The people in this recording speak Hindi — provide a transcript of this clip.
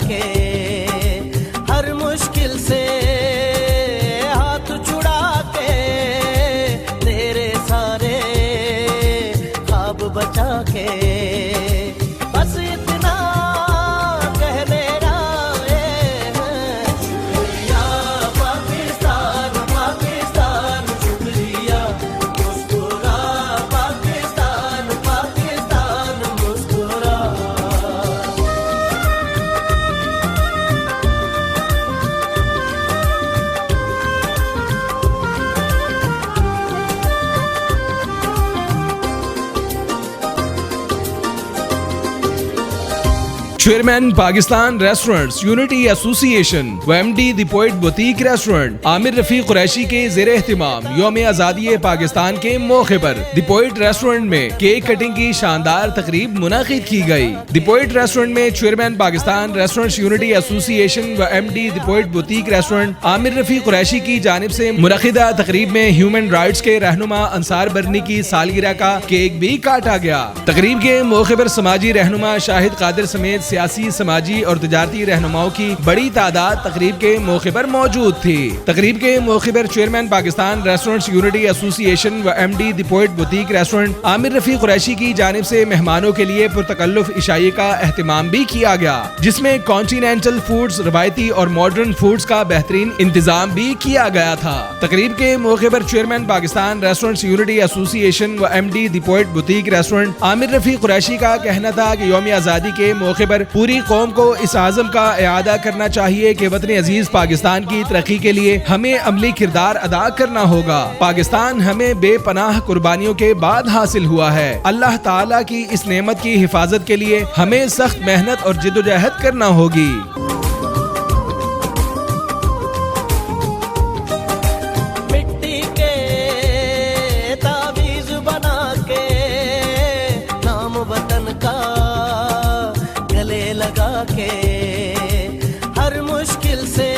के, हर मुश्किल से हाथ छुड़ा के, तेरे सारे ख्वाब बचा के, बस इतना कह मेरा शुक्रिया पाकिस्तान, पाकिस्तान शुक्रिया, मुस्कुरा पाकिस्तान, पाकिस्तान मुस्कुरा। Chairman Pakistan restaurants unity association व MD the poet boutique restaurant Aamir Rafiq Qureshi के ज़ेरे एहतिमाम यौम आज़ादी पाकिस्तान के मौके पर द पोएट रेस्टोरेंट में केक कटिंग की शानदार तकरीब मुनाकिद की गई। द पोएट रेस्टोरेंट में chairman Pakistan restaurants unity association व MD the poet boutique restaurant Aamir Rafiq Qureshi की जानिब से मुनक़िदा तकरीब में ह्यूमन राइट्स के रहनुमा अंसार बरनी की सालगिरह का केक भी काटा गया। तकरीब के मौके पर समाजी रहनुमा शाहिद कादिर समेत सियासी, समाजी और तिजारती रहनुमाओं की बड़ी तादाद तकरीब के मौके पर मौजूद थी। तकरीब के मौके पर chairman Pakistan restaurants unity association व MD the poet boutique restaurant Aamir Rafiq Qureshi की जानिब से मेहमानों के लिए पुरतकल्लुफ इशाई का एहतिमाम भी किया गया, जिसमें कॉन्टिनेंटल फूड्स, रवायती और मॉडर्न फूड्स का बेहतरीन इंतजाम भी किया गया था। तकरीब के मौके पर chairman Pakistan restaurants unity association व MD the poet boutique restaurant Aamir Rafiq Qureshi का कहना था कि यौम आज़ादी के मौके पर पूरी कौम को इस आज़म का इआदा करना चाहिए कि वतन अजीज पाकिस्तान की तरक्की के लिए हमें अमली किरदार अदा करना होगा। पाकिस्तान हमें बेपनाह कुर्बानियों के बाद हासिल हुआ है। अल्लाह ताला की इस नेमत की हिफाजत के लिए हमें सख्त मेहनत और जिद्दोजहद करना होगी। मिट्टी के तावीज़ बना के नाम वतन का गले लगा के, हर मुश्किल से